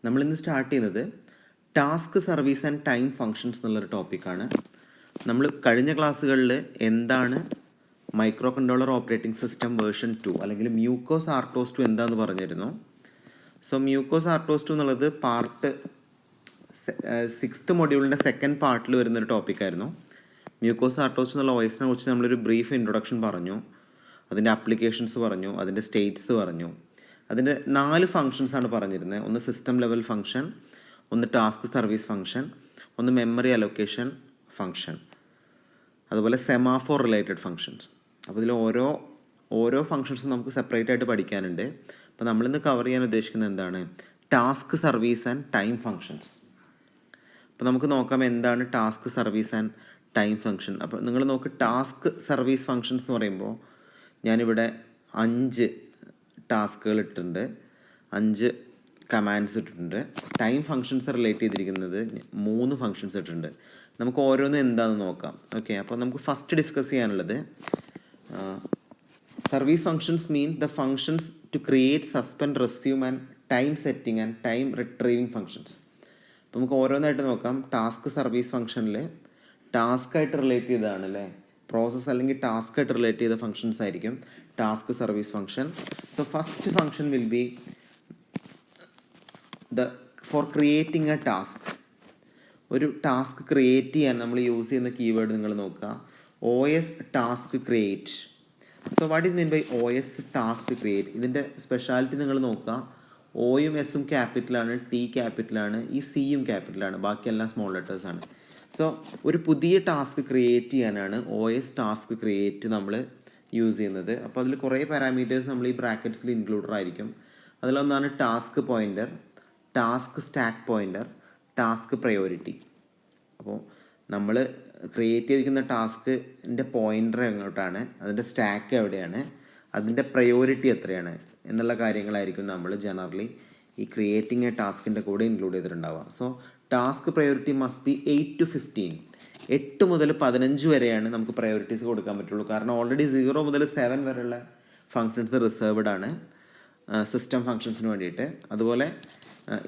നമ്മളിന്ന് സ്റ്റാർട്ട് ചെയ്യുന്നത് task service and time functions എന്നുള്ളൊരു ടോപ്പിക്കാണ്. നമ്മൾ കഴിഞ്ഞ ക്ലാസ്സുകളിൽ എന്താണ് micro controller operating system version 2 അല്ലെങ്കിൽ മ്യൂക്കോസ് ആർട്ടോസ് 2 എന്താണെന്ന് പറഞ്ഞിരുന്നു. സോ മ്യൂക്കോസ് ആർട്ടോസ് 2 എന്നുള്ളത് പാർട്ട് 6th മൊഡ്യൂളിൻ്റെ സെക്കൻഡ് പാർട്ടിൽ വരുന്നൊരു ടോപ്പിക്കായിരുന്നു. മ്യൂക്കോസ് ആർട്ടോസ് എന്നുള്ള വോയിസിനെ കുറിച്ച് നമ്മളൊരു ബ്രീഫ് ഇൻട്രൊഡക്ഷൻ പറഞ്ഞു, അതിൻ്റെ ആപ്ലിക്കേഷൻസ് പറഞ്ഞു, അതിൻ്റെ സ്റ്റേറ്റ്സ് പറഞ്ഞു. അതിൻ്റെ 4 ഫങ്ഷൻസാണ് പറഞ്ഞിരുന്നത്. ഒന്ന് സിസ്റ്റം ലെവൽ ഫങ്ഷൻ, ഒന്ന് ടാസ്ക് സർവീസ് ഫങ്ഷൻ, ഒന്ന് മെമ്മറി അലൊക്കേഷൻ ഫങ്ഷൻ, അതുപോലെ സെമാഫോർ റിലേറ്റഡ് ഫങ്ഷൻസ്. അപ്പോൾ ഇതിൽ ഓരോ ഫങ്ഷൻസും നമുക്ക് സെപ്പറേറ്റ് ആയിട്ട് പഠിക്കാനുണ്ട്. അപ്പോൾ നമ്മളിന്ന് കവർ ചെയ്യാൻ ഉദ്ദേശിക്കുന്നത് എന്താണ്? Task service and time functions. അപ്പോൾ നമുക്ക് നോക്കാം എന്താണ് task service and time function. അപ്പോൾ നിങ്ങൾ നോക്ക്, ടാസ്ക് സർവീസ് ഫങ്ഷൻസ് എന്ന് പറയുമ്പോൾ ഞാനിവിടെ 5 ടാസ്കുകൾ ഇട്ടിട്ടുണ്ട്, 5 കമാൻഡ്സ് ഇട്ടിട്ടുണ്ട്. ടൈം ഫങ്ഷൻസ് റിലേറ്റ് ചെയ്തിരിക്കുന്നത് 3 ഫങ്ഷൻസ് ഇട്ടിട്ടുണ്ട്. നമുക്ക് ഓരോന്നും എന്താണെന്ന് നോക്കാം. ഓക്കെ, അപ്പോൾ നമുക്ക് ഫസ്റ്റ് ഡിസ്കസ് ചെയ്യാനുള്ളത് service functions mean the functions to create, suspend, resume and time setting and time retrieving functions. അപ്പോൾ നമുക്ക് ഓരോന്നായിട്ട് നോക്കാം. ടാസ്ക് സർവീസ് ഫങ്ഷനിൽ ടാസ്ക്കായിട്ട് റിലേറ്റ് ചെയ്തതാണ് അല്ലേ, പ്രോസസ്സ് അല്ലെങ്കിൽ ടാസ്ക്കായിട്ട് റിലേറ്റ് ചെയ്ത ഫങ്ഷൻസ് ആയിരിക്കും task service function. So first function will be for creating a task. ഒരു ടാസ്ക് ക്രിയേറ്റ് ചെയ്യാൻ നമ്മൾ യൂസ് ചെയ്യുന്ന കീവേഡ് നിങ്ങൾ നോക്കുക, OS task create. So what is mean by OS task create? ഇതിൻ്റെ സ്പെഷ്യാലിറ്റി നിങ്ങൾ നോക്കുക, ഓയും എസും ക്യാപിറ്റലാണ്, ടി ക്യാപിറ്റലാണ്, ഈ സിയും ക്യാപിറ്റലാണ്, ബാക്കിയെല്ലാം സ്മോൾ ലെറ്റേഴ്സാണ്. സോ ഒരു പുതിയ ടാസ്ക് ക്രിയേറ്റ് ചെയ്യാനാണ് OS ടാസ്ക് ക്രിയേറ്റ് നമ്മൾ യൂസ് ചെയ്യുന്നത്. അപ്പോൾ അതിൽ കുറേ പാരാമീറ്റേഴ്സ് നമ്മൾ ഈ ബ്രാക്കറ്റ്സിൽ ഇൻക്ലൂഡഡ് ആയിരിക്കും. അതിലൊന്നാണ് task pointer, task stack pointer, task priority. അപ്പോൾ നമ്മൾ ക്രിയേറ്റ് ചെയ്തിരിക്കുന്ന ടാസ്കിൻ്റെ പോയിൻ്റർ എങ്ങോട്ടാണ്, അതിൻ്റെ സ്റ്റാക്ക് എവിടെയാണ്, അതിൻ്റെ പ്രയോറിറ്റി എത്രയാണ് എന്നുള്ള കാര്യങ്ങളായിരിക്കും നമ്മൾ ജനറലി ഈ ക്രിയേറ്റിംഗ് എ ടാസ്കിൻ്റെ കൂടെ ഇൻക്ലൂഡ് ചെയ്തിട്ടുണ്ടാവുക. So task priority must be 8 to 15. 8 മുതൽ 15 വരെയാണ് നമുക്ക് പ്രയോറിറ്റീസ് കൊടുക്കാൻ പറ്റുള്ളൂ. കാരണം ഓൾറെഡി 0 മുതൽ 7 വരെയുള്ള ഫങ്ഷൻസ് റിസർവ്ഡ് ആണ് സിസ്റ്റം ഫങ്ഷൻസിന് വേണ്ടിയിട്ട്. അതുപോലെ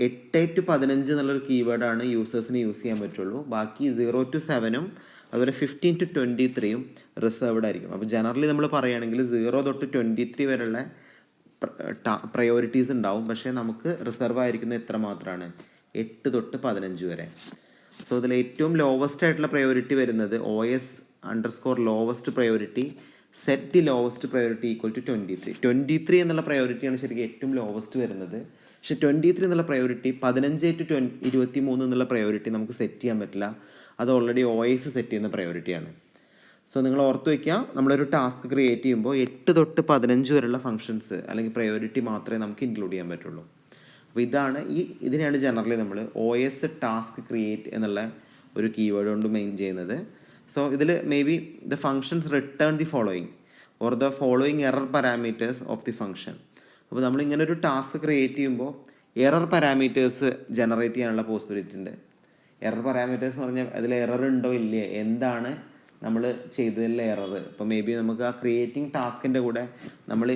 8 to 15 എന്നുള്ളൊരു കീവേഡാണ് യൂസേഴ്സിന് യൂസ് ചെയ്യാൻ പറ്റുള്ളൂ. ബാക്കി 0 to 7 അതുപോലെ 15 to 23 റിസർവ്ഡ് ആയിരിക്കും. അപ്പോൾ ജനറലി നമ്മൾ പറയുകയാണെങ്കിൽ 0 തൊട്ട് 23 വരെയുള്ള പ്രയോറിറ്റീസ് ഉണ്ടാവും. പക്ഷേ നമുക്ക് റിസർവ് ആയിരിക്കുന്നത് എത്ര മാത്രമാണ്? 8 തൊട്ട് 15 വരെ. സോ ഇതിൽ ഏറ്റവും ലോവസ്റ്റ് ആയിട്ടുള്ള പ്രയോറിറ്റി വരുന്നത് OS lowest priority set the lowest priority equal to 23 എന്നുള്ള പ്രയോറിറ്റിയാണ് ശരിക്കും ഏറ്റവും ലോവസ്റ്റ് വരുന്നത്. പക്ഷേ 23 എന്നുള്ള പ്രയോറിറ്റി 15 to 23 എന്നുള്ള പ്രയോറിറ്റി നമുക്ക് സെറ്റ് ചെയ്യാൻ പറ്റില്ല. അത് ഓൾറെഡി OS സെറ്റ് ചെയ്യുന്ന പ്രയോറിറ്റിയാണ്. സോ നിങ്ങൾ ഓർത്ത് വയ്ക്കുക, നമ്മളൊരു ടാസ്ക് ക്രിയേറ്റ് ചെയ്യുമ്പോൾ 8 തൊട്ട് 15 വരെയുള്ള ഫങ്ഷൻസ് അല്ലെങ്കിൽ പ്രയോറിറ്റി മാത്രമേ നമുക്ക് ഇൻക്ലൂഡ് ചെയ്യാൻ പറ്റുള്ളൂ. അപ്പോൾ ഇതിനെയാണ് ജനറലി നമ്മൾ OS ടാസ്ക് ക്രിയേറ്റ് എന്നുള്ള ഒരു കീവേഡ് കൊണ്ട് മെയിൻ ചെയ്യുന്നത്. സോ ഇതിൽ may be the functions return the following or the following error parameters of the function. അപ്പോൾ നമ്മളിങ്ങനെ ഒരു ടാസ്ക് ക്രിയേറ്റ് ചെയ്യുമ്പോൾ എറർ പാരാമീറ്റേഴ്സ് ജനറേറ്റ് ചെയ്യാനുള്ള പോസിബിലിറ്റി ഉണ്ട്. എറർ പാരാമീറ്റേഴ്സ് എന്ന് പറഞ്ഞാൽ അതിൽ എറർ ഉണ്ടോ ഇല്ലേ, എന്താണ് നമ്മൾ ചെയ്തതിലെ എറർ. ഇപ്പോൾ മേ ബി നമുക്ക് ആ ക്രിയേറ്റിംഗ് ടാസ്കിൻ്റെ കൂടെ നമ്മൾ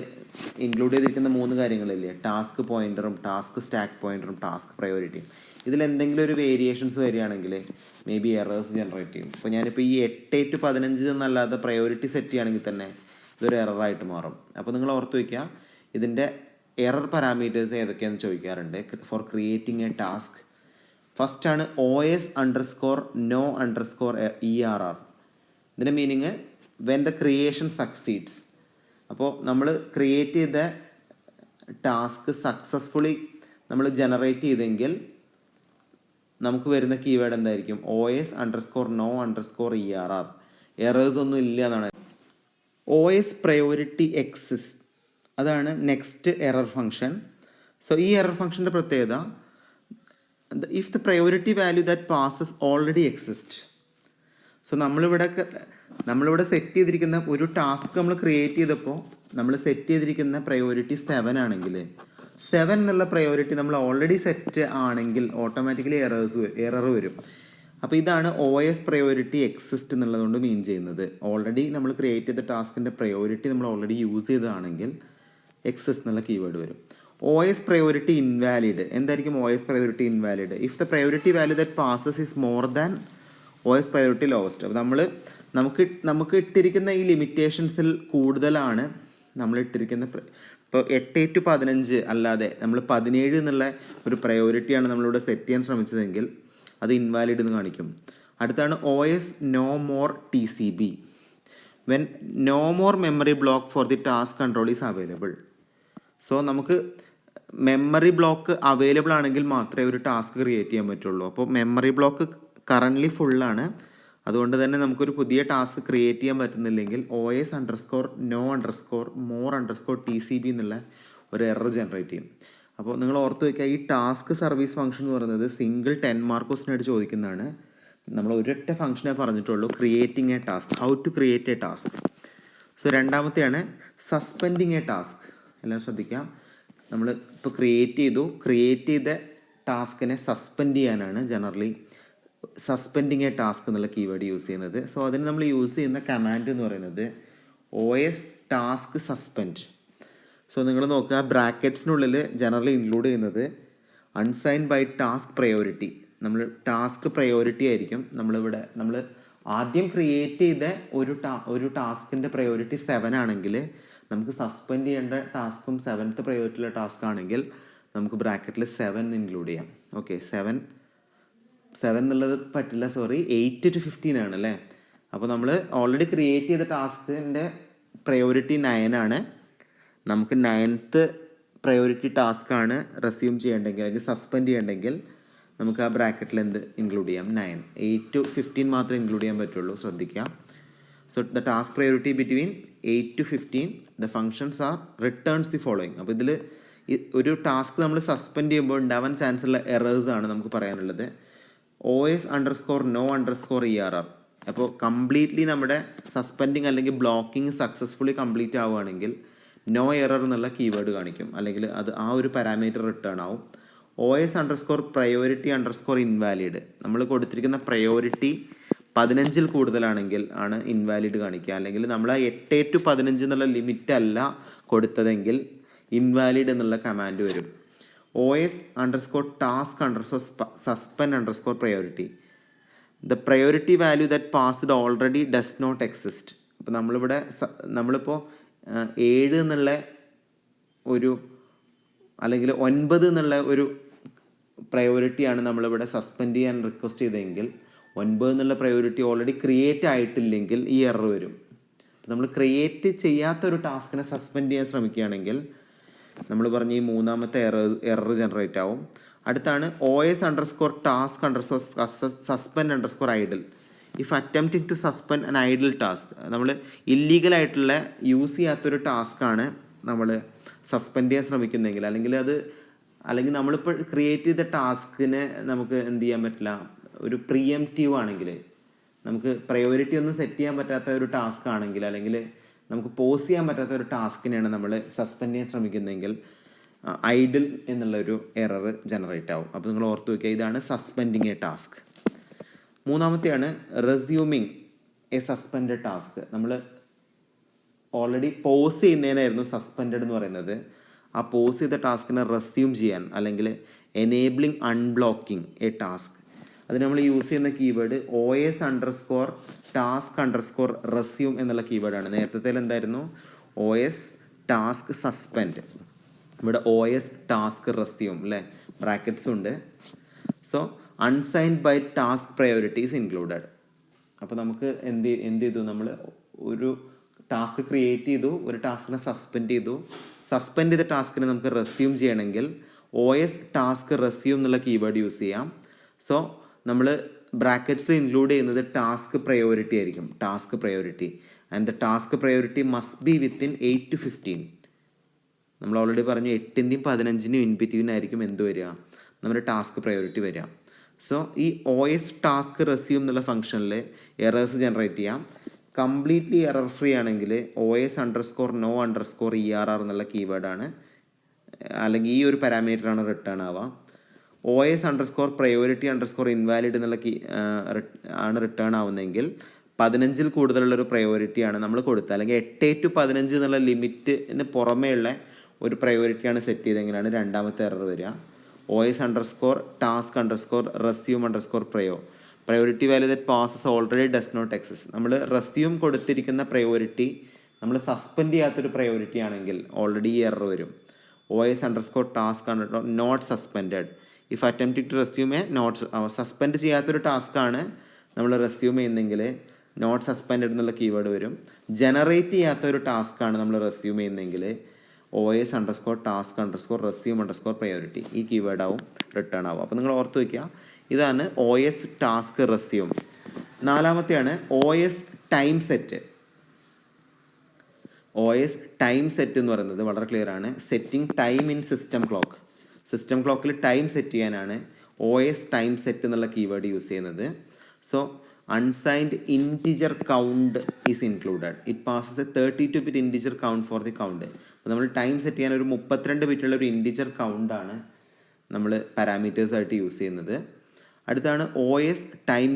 ഇൻക്ലൂഡ് ചെയ്തിരിക്കുന്ന 3 കാര്യങ്ങളില്ലേ, ടാസ്ക് പോയിൻ്ററും ടാസ്ക് സ്റ്റാക്ക് പോയിൻ്ററും ടാസ്ക് പ്രയോറിറ്റിയും. ഇതിലെന്തെങ്കിലും ഒരു വേരിയേഷൻസ് വരികയാണെങ്കിൽ മേ ബി എറേഴ്സ് ജനറേറ്റ് ചെയ്യും. ഇപ്പോൾ ഞാനിപ്പോൾ ഈ 8 to 15 എന്നല്ലാതെ പ്രയോറിറ്റി സെറ്റ് ചെയ്യുകയാണെങ്കിൽ തന്നെ ഇതൊരു എററായിട്ട് മാറും. അപ്പോൾ നിങ്ങൾ ഓർത്ത് വയ്ക്കുക, ഇതിൻ്റെ എറർ പാരാമീറ്റേഴ്സ് ഏതൊക്കെയാണെന്ന് ചോദിക്കാറുണ്ട് ഫോർ ക്രിയേറ്റിംഗ് എ ടാസ്ക്. ഫസ്റ്റാണ് OS_no_error. ഇതിൻ്റെ meaning when the creation succeeds. അപ്പോൾ നമ്മൾ ക്രിയേറ്റ് ചെയ്ത ടാസ്ക് സക്സസ്ഫുള്ളി നമ്മൾ ജനറേറ്റ് ചെയ്തെങ്കിൽ നമുക്ക് വരുന്ന കീവേഡ് എന്തായിരിക്കും? OS_no_error. എറേഴ്സ് ഒന്നും ഇല്ല എന്നാണ്. OS പ്രയോറിറ്റി എക്സിസ്റ്റ്, അതാണ് നെക്സ്റ്റ് എറർ ഫങ്ഷൻ. സോ ഈ എറർ ഫങ്ഷൻ്റെ പ്രത്യേകത, if the priority value that passes already exist. So നമ്മളിവിടെ സെറ്റ് ചെയ്തിരിക്കുന്ന ഒരു ടാസ്ക് നമ്മൾ ക്രിയേറ്റ് ചെയ്തപ്പോൾ നമ്മൾ സെറ്റ് ചെയ്തിരിക്കുന്ന പ്രയോറിറ്റി 7 ആണെങ്കിൽ 7 എന്നുള്ള പ്രയോറിറ്റി നമ്മൾ ഓൾറെഡി സെറ്റ് ആണെങ്കിൽ ഓട്ടോമാറ്റിക്കലി എറർ വരും. അപ്പോൾ ഇതാണ് OS പ്രയോറിറ്റി എക്സിസ്റ്റ് എന്നുള്ളതുകൊണ്ട് മീൻ ചെയ്യുന്നത്. ഓൾറെഡി നമ്മൾ ക്രിയേറ്റ് ചെയ്ത ടാസ്കിൻ്റെ പ്രയോറിറ്റി നമ്മൾ ഓൾറെഡി യൂസ് ചെയ്തതാണെങ്കിൽ എക്സിസ്റ്റ് എന്നുള്ള കീവേഡ് വരും. O S priority invalid. എന്തായിരിക്കും O S priority invalid? If the priority value that passes is more than O S priority lowest. അപ്പോൾ നമുക്ക് ഇട്ടിരിക്കുന്ന ഈ ലിമിറ്റേഷൻസിൽ കൂടുതലാണ് നമ്മൾ ഇട്ടിരിക്കുന്ന ഇപ്പോൾ 8-15 അല്ലാതെ നമ്മൾ 17 എന്നുള്ള ഒരു പ്രയോറിറ്റിയാണ് നമ്മളിവിടെ സെറ്റ് ചെയ്യാൻ ശ്രമിച്ചതെങ്കിൽ അത് ഇൻവാലിഡ് എന്ന് കാണിക്കും. അടുത്താണ് O S no more TCB. When no more memory block for the task control is available. So നമുക്ക് മെമ്മറി ബ്ലോക്ക് അവൈലബിൾ ആണെങ്കിൽ മാത്രമേ ഒരു ടാസ്ക് ക്രിയേറ്റ് ചെയ്യാൻ പറ്റുള്ളൂ. അപ്പോൾ മെമ്മറി ബ്ലോക്ക് കറൻ്റ്ലി ഫുള്ളാണ്, അതുകൊണ്ട് തന്നെ നമുക്കൊരു പുതിയ ടാസ്ക് ക്രിയേറ്റ് ചെയ്യാൻ പറ്റുന്നില്ലെങ്കിൽ OS_no_more_TCB എന്നുള്ള ഒരു എറർ ജനറേറ്റ് ചെയ്യും. അപ്പോൾ നിങ്ങൾ ഓർത്ത് വയ്ക്കുക, ഈ ടാസ്ക് സർവീസ് ഫംഗ്ഷൻ എന്ന് പറയുന്നത് സിംഗിൾ 10 മാർക്ക് ക്വസ്റ്റിനായിട്ട് ചോദിക്കുന്നതാണ്. നമ്മൾ ഒരൊറ്റ ഫംഗ്ഷനെ പറഞ്ഞിട്ടുള്ളൂ, creating a task, how to create a task. So രണ്ടാമത്തെയാണ് സസ്പെൻഡിങ് എ ടാസ്ക്. എല്ലാവരും ശ്രദ്ധിക്കാം, നമ്മൾ ഇപ്പോൾ ക്രിയേറ്റ് ചെയ്ത ടാസ്കിനെ സസ്പെൻഡ് ചെയ്യാനാണ് ജനറലി സസ്പെൻഡിങ് എ ടാസ്ക് എന്നുള്ള കീവേഡ് യൂസ് ചെയ്യുന്നത്. സോ അതിന് നമ്മൾ യൂസ് ചെയ്യുന്ന കമാൻഡ് എന്ന് പറയുന്നത് OS ടാസ്ക് സസ്പെൻഡ്. സോ നിങ്ങൾ നോക്കുക, ബ്രാക്കറ്റ്സിനുള്ളിൽ ജനറലി ഇൻക്ലൂഡ് ചെയ്യുന്നത് അൺസൈൻ ബൈ ടാസ്ക് പ്രയോറിറ്റി. നമ്മൾ ടാസ്ക് പ്രയോറിറ്റി ആയിരിക്കും നമ്മൾ ആദ്യം ക്രിയേറ്റ് ചെയ്ത ഒരു ടാസ്കിൻ്റെ പ്രയോറിറ്റി 7 ആണെങ്കിൽ നമുക്ക് സസ്പെൻഡ് ചെയ്യേണ്ട ടാസ്കും 7th പ്രയോറിറ്റിയിലെ ടാസ്ക് ആണെങ്കിൽ നമുക്ക് ബ്രാക്കറ്റിൽ 7 ഇൻക്ലൂഡ് ചെയ്യാം. ഓക്കെ, 7 എന്നുള്ളത് പറ്റില്ല, 8 to 15 ആണ് അല്ലേ. അപ്പോൾ നമ്മൾ ഓൾറെഡി ക്രിയേറ്റ് ചെയ്ത ടാസ്കിൻ്റെ പ്രയോറിറ്റി 9 ആണ്. നമുക്ക് 9th പ്രയോറിറ്റി ടാസ്ക്കാണ് റെസ്യൂം ചെയ്യേണ്ടെങ്കിൽ അല്ലെങ്കിൽ സസ്പെൻഡ് ചെയ്യേണ്ടെങ്കിൽ നമുക്ക് ആ ബ്രാക്കറ്റിൽ എന്ത് ഇൻക്ലൂഡ് ചെയ്യാം? 9. 8 to 15 മാത്രമേ ഇൻക്ലൂഡ് ചെയ്യാൻ പറ്റുള്ളൂ, ശ്രദ്ധിക്കാം. So the task priority between 8 to 15 the functions are returns the following. അപ്പോൾ ഇതിൽ ഒരു ടാസ്ക് നമ്മൾ സസ്പെൻഡ് ചെയ്യുമ്പോൾ ഉണ്ടാവാൻ ചാൻസ് ഉള്ള എറേഴ്സ് ആണ് നമുക്ക് പറയാനുള്ളത്. OS_no_ERR. അപ്പോൾ കംപ്ലീറ്റ്ലി നമ്മുടെ സസ്പെൻഡിങ് അല്ലെങ്കിൽ ബ്ലോക്കിംഗ് സക്സസ്ഫുള്ളി കംപ്ലീറ്റ് ആവുകയാണെങ്കിൽ നോ എറർ എന്നുള്ള കീവേഡ് കാണിക്കും, അല്ലെങ്കിൽ അത് ആ ഒരു പാരാമീറ്റർ റിട്ടേൺ ആവും. OS_priority_invalid. നമ്മൾ കൊടുത്തിരിക്കുന്ന പ്രയോറിറ്റി 15 കൂടുതലാണെങ്കിൽ ആണ് ഇൻവാലിഡ് കാണിക്കുക, അല്ലെങ്കിൽ നമ്മൾ ആ 8 to 15 എന്നുള്ള ലിമിറ്റ് അല്ല കൊടുത്തതെങ്കിൽ ഇൻവാലിഡ് എന്നുള്ള കമാൻഡ് വരും. OS_task_suspend_priority. The priority value that passed already does not exist. അപ്പോൾ നമ്മളിപ്പോൾ 7 എന്നുള്ള ഒരു അല്ലെങ്കിൽ 9 എന്നുള്ള ഒരു പ്രയോറിറ്റിയാണ് നമ്മളിവിടെ സസ്പെൻഡ് ചെയ്യാൻ റിക്വസ്റ്റ് ചെയ്തതെങ്കിൽ 9 എന്നുള്ള പ്രയോറിറ്റി ഓൾറെഡി ക്രിയേറ്റ് ആയിട്ടില്ലെങ്കിൽ ഈ എറർ വരും. നമ്മൾ ക്രിയേറ്റ് ചെയ്യാത്തൊരു ടാസ്കിനെ സസ്പെൻഡ് ചെയ്യാൻ ശ്രമിക്കുകയാണെങ്കിൽ നമ്മൾ പറഞ്ഞ ഈ മൂന്നാമത്തെ എറർ ജനറേറ്റ് ആവും. അടുത്താണ് OS_task_suspend_idle. If attempting to suspend an idle task, നമ്മൾ ഇല്ലീഗലായിട്ടുള്ള യൂസ് ചെയ്യാത്തൊരു ടാസ്ക്കാണ് നമ്മൾ സസ്പെൻഡ് ചെയ്യാൻ ശ്രമിക്കുന്നതെങ്കിൽ, അല്ലെങ്കിൽ നമ്മളിപ്പോൾ ക്രിയേറ്റ് ചെയ്ത ടാസ്കിനെ നമുക്ക് എന്ത് ചെയ്യാൻ പറ്റില്ല, ഒരു പ്രിയംറ്റീവ് ആണെങ്കിൽ, നമുക്ക് പ്രയോറിറ്റി ഒന്നും സെറ്റ് ചെയ്യാൻ പറ്റാത്ത ഒരു ടാസ്ക് ആണെങ്കിൽ, അല്ലെങ്കിൽ നമുക്ക് പോസ് ചെയ്യാൻ പറ്റാത്ത ഒരു ടാസ്കിനെയാണ് നമ്മൾ സസ്പെൻഡ് ചെയ്യാൻ ശ്രമിക്കുന്നതെങ്കിൽ ഐഡിൽ എന്നുള്ളൊരു എറർ ജനറേറ്റ് ആവും. അപ്പോൾ നിങ്ങൾ ഓർത്ത് വയ്ക്കുക, ഇതാണ് സസ്പെൻഡിങ് എ ടാസ്ക്. മൂന്നാമത്തെയാണ് റെസ്യൂമിങ് എ സസ്പെൻഡ് ടാസ്ക്. നമ്മൾ ഓൾറെഡി പോസ് ചെയ്യുന്നതിനായിരുന്നു സസ്പെൻഡഡ് എന്ന് പറയുന്നത്. ആ പോസ് ചെയ്ത ടാസ്കിനെ റെസ്യൂം ചെയ്യാൻ, അല്ലെങ്കിൽ എനേബിളിംഗ് അൺബ്ലോക്കിംഗ് എ ടാസ്ക്, അത് നമ്മൾ യൂസ് ചെയ്യുന്ന കീവേഡ് OS_task_resume എന്നുള്ള കീവേഡാണ്. നേരത്തെ എന്തായിരുന്നു? OS task suspend. ഇവിടെ OS task resume അല്ലേ, ബ്രാക്കറ്റ്സും ഉണ്ട്. So unsigned by task priorities included. അപ്പോൾ നമുക്ക് എന്ത് ചെയ്തു, നമ്മൾ ഒരു ടാസ്ക് ക്രിയേറ്റ് ചെയ്തു, ഒരു ടാസ്കിനെ സസ്പെൻഡ് ചെയ്ത ടാസ്കിനെ നമുക്ക് റെസ്യൂം ചെയ്യണമെങ്കിൽ OS task resume എന്നുള്ള കീവേഡ് യൂസ് ചെയ്യാം. സോ നമ്മൾ ബ്രാക്കറ്റ്സിൽ ഇൻക്ലൂഡ് ചെയ്യുന്നത് ടാസ്ക് പ്രയോറിറ്റി ആയിരിക്കും, task priority. And the task priority must B within 8 to 15. നമ്മൾ ഓൾറെഡി പറഞ്ഞു 8ൻ്റെയും 15ൻ്റെയും ഇൻബിറ്റ്വീനായിരിക്കും എന്ത് വരിക, നമ്മുടെ ടാസ്ക് പ്രയോറിറ്റി വരിക. സോ ഈ OS task resume എന്നുള്ള ഫംഗ്ഷനിൽ എറേഴ്സ് ജനറേറ്റ് ചെയ്യാം. കംപ്ലീറ്റ്ലി എറർ ഫ്രീ ആണെങ്കിൽ OS_no_ERR എന്നുള്ള കീവേഡാണ്, അല്ലെങ്കിൽ ഈ ഒരു പാരാമീറ്ററാണ് റിട്ടേൺ ആവുക. OS_priority_invalid എന്നുള്ള ആണ് റിട്ടേൺ ആവുന്നതെങ്കിൽ 15 കൂടുതലുള്ളൊരു പ്രയോറിറ്റിയാണ് നമ്മൾ കൊടുത്തത്, അല്ലെങ്കിൽ 8 to 15 എന്നുള്ള ലിമിറ്റിന് പുറമേ ഉള്ള ഒരു പ്രയോറിറ്റിയാണ് സെറ്റ് ചെയ്തെങ്കിലാണ് രണ്ടാമത്തെ എറർ വരിക. OS underscore task underscore resume underscore priority value that passes already does not exist. നമ്മൾ റെസ്യൂം കൊടുത്തിരിക്കുന്ന പ്രയോറിറ്റി നമ്മൾ സസ്പെൻഡ് ചെയ്യാത്തൊരു പ്രയോറിറ്റി ആണെങ്കിൽ ഓൾറെഡി ഈ എറർ വരും. OS underscore task underscore not suspended if attempting to resume suspend ചെയ്യാത്തൊരു ടാസ്ക്കാണ് നമ്മൾ റെസ്യൂം ചെയ്യുന്നെങ്കിൽ നോട്ട് സസ്പെൻഡഡ് എന്നുള്ള കീവേഡ് വരും. ജനറേറ്റ് ചെയ്യാത്ത ഒരു ടാസ്ക്കാണ് നമ്മൾ റെസ്യൂം ചെയ്യുന്നതെങ്കിൽ OS underscore task underscore resume underscore priority ഈ കീവേഡ് ആവും റിട്ടേൺ ആവും. അപ്പോൾ നിങ്ങൾ ഓർത്ത് വയ്ക്കുക, ഇതാണ് OS ടാസ്ക് റെസ്യൂം. നാലാമത്തെയാണ് OS time set. OS time set എന്ന് പറയുന്നത് വളരെ ക്ലിയർ ആണ്. Setting time in system clock. System ക്ലോക്കിൽ ടൈം സെറ്റ് ചെയ്യാനാണ് OS ടൈം സെറ്റ് എന്നുള്ള കീവേഡ് യൂസ് ചെയ്യുന്നത്. So unsigned integer count is included. It passes a 32-bit integer count for the count. അപ്പോൾ നമ്മൾ ടൈം സെറ്റ് ചെയ്യാൻ ഒരു 32 ബിറ്റുള്ള ഒരു ഇൻറ്റിജർ കൗണ്ടാണ് നമ്മൾ പാരാമീറ്റേഴ്സായിട്ട് യൂസ് ചെയ്യുന്നത്. അടുത്താണ് OS time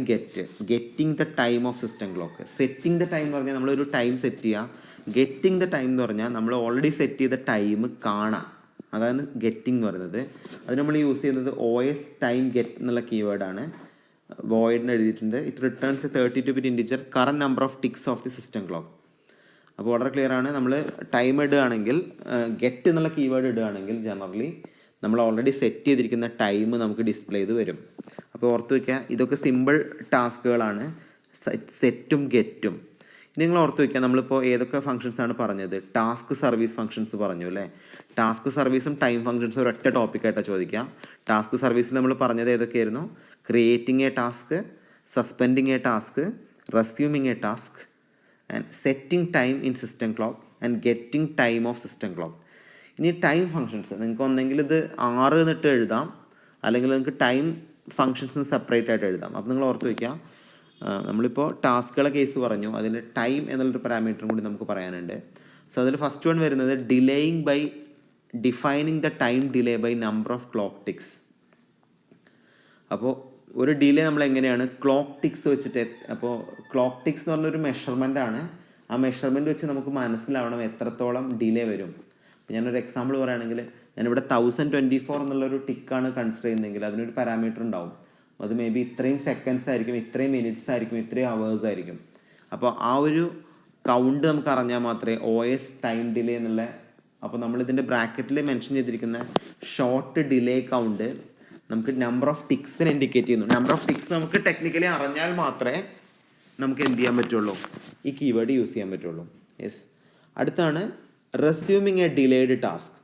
getting the time of system clock. Setting the time എന്ന് പറഞ്ഞാൽ നമ്മളൊരു ടൈം സെറ്റ് ചെയ്യുക. ഗെറ്റിംഗ് ദ ടൈം എന്ന് പറഞ്ഞാൽ നമ്മൾ ഓൾറെഡി സെറ്റ് ചെയ്ത ടൈം കാണാം, അതാണ് ഗെറ്റിംഗ് എന്ന് പറയുന്നത്. അത് നമ്മൾ യൂസ് ചെയ്യുന്നത് OS ടൈം ഗെറ്റ് എന്നുള്ള കീവേഡാണ്. വോയിഡിന് എഴുതിയിട്ടുണ്ട്. It returns a 32-bit integer current number of ticks of the system clock. അപ്പോൾ വളരെ ക്ലിയർ ആണ്. നമ്മൾ ടൈം ഇടുകയാണെങ്കിൽ ഗെറ്റ് എന്നുള്ള കീവേഡ് ഇടുകയാണെങ്കിൽ ജനറലി നമ്മൾ ഓൾറെഡി സെറ്റ് ചെയ്തിരിക്കുന്ന ടൈം നമുക്ക് ഡിസ്പ്ലേ ചെയ്ത് വരും. അപ്പോൾ ഓർത്ത് വയ്ക്കുക, ഇതൊക്കെ സിമ്പിൾ ടാസ്കുകളാണ്, സെറ്റും ഗെറ്റും. ഇനി നിങ്ങൾ ഓർത്ത് വയ്ക്കുക, നമ്മളിപ്പോൾ ഏതൊക്കെ ഫംഗ്ഷൻസാണ് പറഞ്ഞത്? ടാസ്ക് സർവീസ് ഫംഗ്ഷൻസ് പറഞ്ഞു അല്ലേ. ടാസ്ക് സർവീസും ടൈം ഫംഗ്ഷൻസും ഒരൊറ്റ ടോപ്പിക്കായിട്ടാണ് ചോദിക്കുക. ടാസ്ക് സർവീസിൽ നമ്മൾ പറഞ്ഞത് ഏതൊക്കെയായിരുന്നു? Creating a task, suspending a task, resuming a task, and setting time in system clock and getting time of system clock. ഇനി ടൈം ഫംഗ്ഷൻസ് നിങ്ങൾക്ക് ഒന്നെങ്കിൽ ഇത് 6 എന്നിട്ട് എഴുതാം, അല്ലെങ്കിൽ നിങ്ങൾക്ക് ടൈം ഫംഗ്ഷൻസ് സെപ്പറേറ്റ് ആയിട്ട് എഴുതാം. അപ്പോൾ നിങ്ങൾ ഓർത്ത് വയ്ക്കുക, നമ്മളിപ്പോൾ ടാസ്കുകളെ കേസ് പറഞ്ഞു, അതിൽ ടൈം എന്നുള്ളൊരു പാരാമീറ്ററും കൂടി നമുക്ക് പറയാനുണ്ട്. സോ അതിൽ ഫസ്റ്റ് വൺ വരുന്നത് delaying by defining the time delay by number of clock ticks. അപ്പോൾ ഒരു ഡിലേ നമ്മൾ എങ്ങനെയാണ് ക്ലോക്ക് ടിക്സ് വെച്ചിട്ട്, അപ്പോൾ ക്ലോക്ക് ടിക്സ് എന്ന് പറഞ്ഞൊരു മെഷർമെൻ്റ് ആണ്. ആ മെഷർമെൻറ്റ് വെച്ച് നമുക്ക് മനസ്സിലാവണം എത്രത്തോളം ഡിലേ വരും. അപ്പോൾ ഞാനൊരു എക്സാമ്പിൾ പറയുകയാണെങ്കിൽ, ഞാനിവിടെ 1024 എന്നുള്ളൊരു ടിക്കാണ് കൺസിഡർ ചെയ്യുന്നതെങ്കിൽ അതിനൊരു പാരാമീറ്റർ ഉണ്ടാവും. അത് മേ ബി ഇത്രയും സെക്കൻഡ്സ് ആയിരിക്കും, ഇത്രയും മിനിറ്റ്സ് ആയിരിക്കും, ഇത്രയും അവേഴ്സ് ആയിരിക്കും. അപ്പോൾ ആ ഒരു കൗണ്ട് നമുക്ക് അറിഞ്ഞാൽ മാത്രമേ OS ടൈം ഡിലേ എന്നുള്ള, അപ്പോൾ നമ്മളിതിൻ്റെ ബ്രാക്കറ്റിൽ മെൻഷൻ ചെയ്തിരിക്കുന്ന ഷോർട്ട് ഡിലേ കൗണ്ട് നമുക്ക് നമ്പർ ഓഫ് ടിക്സിന് ഇൻഡിക്കേറ്റ് ചെയ്യുന്നു. നമ്പർ ഓഫ് ടിക്സ് നമുക്ക് ടെക്നിക്കലി അറിഞ്ഞാൽ മാത്രമേ നമുക്ക് എന്ത് ചെയ്യാൻ പറ്റുള്ളൂ, ഈ കീവേഡ് യൂസ് ചെയ്യാൻ പറ്റുള്ളൂ. യെസ്. അടുത്താണ് റെസ്യൂമിങ് എ ഡിലേഡ് ടാസ്ക്.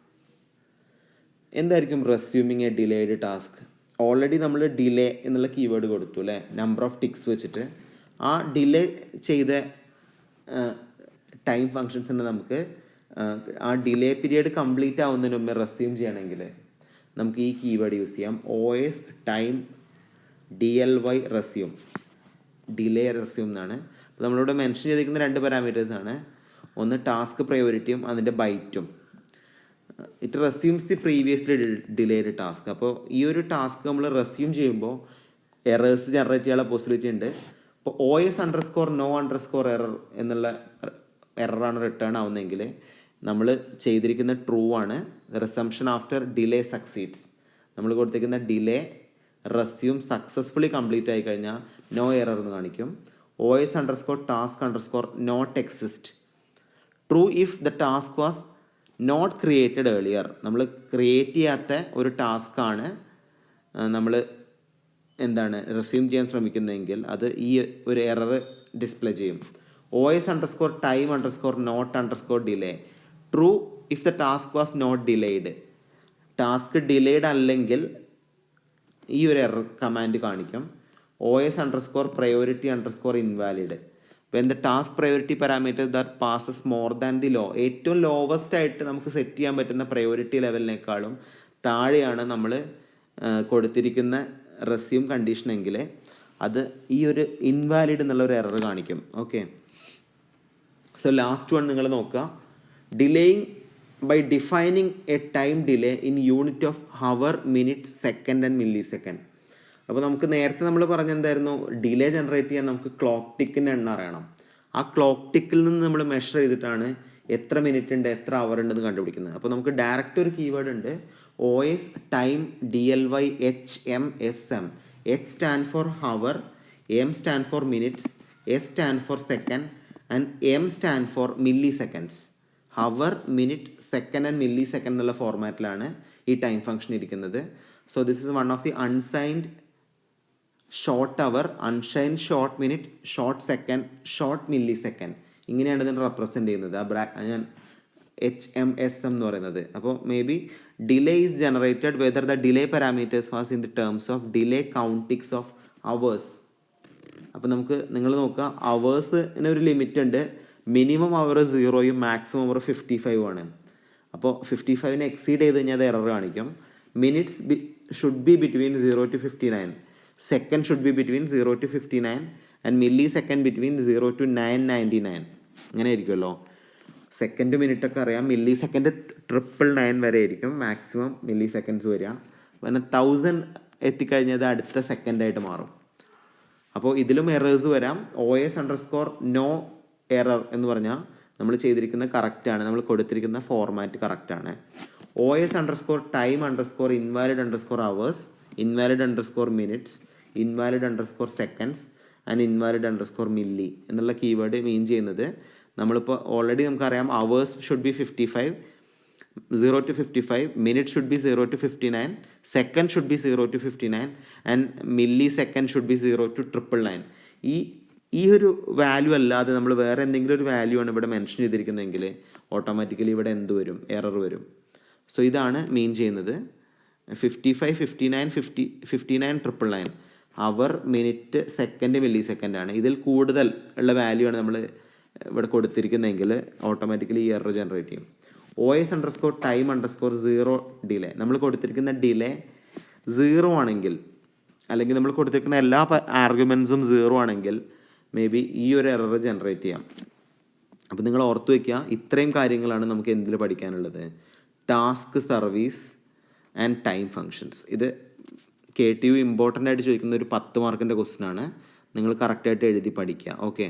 എന്തായിരിക്കും റെസ്യൂമിങ് എ ഡിലേഡ് ടാസ്ക്? ഓൾറെഡി നമ്മൾ ഡിലേ എന്നുള്ള കീവേഡ് കൊടുത്തു അല്ലേ, നമ്പർ ഓഫ് ടിക്സ് വെച്ചിട്ട്. ആ ഡിലേ ചെയ്ത ടൈം ഫങ്ഷൻസിന് നമുക്ക് ആ ഡിലേ പീരിയഡ് കംപ്ലീറ്റ് ആവുന്നതിന് മുമ്പ് റെസ്യൂം ചെയ്യണമെങ്കിൽ നമുക്ക് ഈ കീവേഡ് യൂസ് ചെയ്യാം. OS time DLY resume, delay resume എന്നാണ്. അപ്പോൾ നമ്മളിവിടെ മെൻഷൻ ചെയ്തിരിക്കുന്ന 2 പാരാമീറ്റേഴ്സാണ്. ഒന്ന് ടാസ്ക് പ്രയോറിറ്റിയും അതിൻ്റെ ബൈറ്റും. It resumes the previously delayed task. അപ്പോൾ ഈ ഒരു ടാസ്ക് നമ്മൾ റെസ്യൂം ചെയ്യുമ്പോൾ എറേഴ്സ് ജനറേറ്റ് ചെയ്യാനുള്ള പോസിബിലിറ്റി ഉണ്ട്. അപ്പോൾ OS underscore no underscore error എന്നുള്ള എററാണ് റിട്ടേൺ ആവുന്നതെങ്കിൽ നമ്മൾ ചെയ്തിരിക്കുന്ന ട്രൂ ആണ്. Resumption after delay succeeds. നമ്മൾ കൊടുത്തിരിക്കുന്ന ഡിലേ റെസ്യൂം സക്സസ്ഫുള്ളി കംപ്ലീറ്റ് ആയി കഴിഞ്ഞാൽ നോ എറർ എന്ന് കാണിക്കും. OS underscore task underscore not exist. True if the task was not created earlier. നമ്മൾ ക്രിയേറ്റ് ചെയ്യാത്ത ഒരു ടാസ്ക്കാണ് നമ്മൾ എന്താണ് റെസ്യൂം ചെയ്യാൻ ശ്രമിക്കുന്നതെങ്കിൽ അത് ഈ ഒരു എറർ ഡിസ്പ്ലേ ചെയ്യും. OS underscore time underscore not underscore delay. True if the task was not delayed. Task delayed അല്ലെങ്കിൽ ഈ ഒരു എറർ കമാൻഡ് കാണിക്കും. OS underscore priority underscore invalid. When the task priority parameter that passes more than the low. ഏറ്റവും lowest ആയിട്ട് നമുക്ക് set ചെയ്യാൻ പറ്റുന്ന priority ലെവലിനേക്കാളും താഴെയാണ് നമ്മൾ കൊടുത്തിരിക്കുന്ന റെസ്യൂം കണ്ടീഷൻ എങ്കിൽ അത് ഈ ഒരു ഇൻവാലിഡ് എന്നുള്ള ഒരു എറർ കാണിക്കും. ഓക്കെ. സോ ലാസ്റ്റ് വൺ നിങ്ങൾ നോക്കുക. Delaying by defining a time delay in unit of hour, minute, second and millisecond. അപ്പോൾ നമുക്ക് നേരത്തെ നമ്മൾ പറഞ്ഞെന്തായിരുന്നു, ഡിലേ ജനറേറ്റ് ചെയ്യാൻ നമുക്ക് ക്ലോക്ക് ടിക്കിൻ്റെ എണ്ണം അറിയണം. ആ ക്ലോക്ക് ടിക്കിൽ നിന്ന് നമ്മൾ മെഷർ ചെയ്തിട്ടാണ് എത്ര മിനിറ്റ് ഉണ്ട് എത്ര അവർ ഉണ്ടെന്ന് കണ്ടുപിടിക്കുന്നത്. അപ്പോൾ നമുക്ക് ഡയറക്റ്റ് ഒരു കീവേഡ് ഉണ്ട് OS time DLY HMSM. H stand for hour, M stand for minutes, S stand for second and M stand for milliseconds. Hour, minute, second and millisecond എന്നുള്ള ഫോർമാറ്റിലാണ് ഈ ടൈം ഫംഗ്ഷൻ ഇരിക്കുന്നത്. So this is one of the unsigned short hour, unsigned short minute, short second, short millisecond, ഇങ്ങനെയാണ് ഇതിനെ represent ചെയ്യുന്നത്. ഞാൻ HMSM എന്ന് പറയുന്നത്. അപ്പോൾ may be delay is generated whether the delay parameters was in the terms of delay count ticks of hours. അപ്പോൾ നിങ്ങൾ നോക്കുക, അവേഴ്സിന് ഒരു ലിമിറ്റ് ഉണ്ട്. മിനിമം അവർ 0 മാക്സിമം അവർ 55 ആണ്. അപ്പോൾ 55 എക്സീഡ് ചെയ്ത് കഴിഞ്ഞാൽ അത് എറർ കാണിക്കും. Minutes should be between 0 to 59, second should be between 0 to 59 and milli second between 0 to 999. അങ്ങനെ ആയിരിക്കുമല്ലോ. സെക്കൻഡ് മിനിറ്റ് ഒക്കെ അറിയാം. മില്ലി സെക്കൻഡ് 999 വരെ ആയിരിക്കും മാക്സിമം മില്ലി സെക്കൻഡ്സ് വരിക. പിന്നെ 1000 എത്തിക്കഴിഞ്ഞാൽ അത് അടുത്ത സെക്കൻഡായിട്ട് മാറും. അപ്പോൾ ഇതിലും എറേഴ്സ് വരാം. OS_no എറർ എന്ന് പറഞ്ഞാൽ നമ്മൾ ചെയ്തിരിക്കുന്നത് കറക്റ്റാണ്, നമ്മൾ കൊടുത്തിരിക്കുന്ന ഫോർമാറ്റ് കറക്റ്റാണ്. OS_time_invalid_hours, invalid_minutes, invalid_seconds and invalid_milli എന്നുള്ള കീവേഡ് മീൻ ചെയ്യുന്നത്, നമ്മളിപ്പോൾ ഓൾറെഡി നമുക്കറിയാം hours should be 55, 0 to 55, minute should be 0 to 59, second should be 0 to 59 and milli second should be 0 to 999. ഈ ഒരു വാല്യൂ അല്ലാതെ നമ്മൾ വേറെ എന്തെങ്കിലും ഒരു വാല്യൂ ആണ് ഇവിടെ മെൻഷൻ ചെയ്തിരിക്കുന്നതെങ്കിൽ ഓട്ടോമാറ്റിക്കലി ഇവിടെ എന്ത് വരും? എറർ വരും. സോ ഇതാണ് മീൻ ചെയ്യുന്നത്. 55, 59, 59, 999 അവർ, മിനിറ്റ്, സെക്കൻഡ്, മില്ലി സെക്കൻഡ് ആണ്. ഇതിൽ കൂടുതൽ ഉള്ള വാല്യൂ ആണ് നമ്മൾ ഇവിടെ കൊടുത്തിരിക്കുന്നതെങ്കിൽ ഓട്ടോമാറ്റിക്കലി ഈ എറർ ജനറേറ്റ് ചെയ്യും. OS_time_0 ഡിലേ, നമ്മൾ കൊടുത്തിരിക്കുന്ന ഡിലേ 0 ആണെങ്കിൽ, അല്ലെങ്കിൽ നമ്മൾ കൊടുത്തിരിക്കുന്ന എല്ലാ ആർഗ്യുമെൻസും 0 ആണെങ്കിൽ മേ ബി ഈ ഒരു എറർ ജനറേറ്റ് ചെയ്യാം. അപ്പോൾ നിങ്ങൾ ഓർത്ത് വയ്ക്കുക, ഇത്രയും കാര്യങ്ങളാണ് നമുക്ക് എന്തിൽ പഠിക്കാനുള്ളത്. Task, service and time functions. ഇത് KTU ഇമ്പോർട്ടൻ്റ് ആയിട്ട് ചോദിക്കുന്ന ഒരു 10 മാർക്കിൻ്റെ ക്വസ്റ്റ്യൻ ആണ്. നിങ്ങൾ കറക്റ്റായിട്ട് എഴുതി പഠിക്കുക. ഓക്കെ.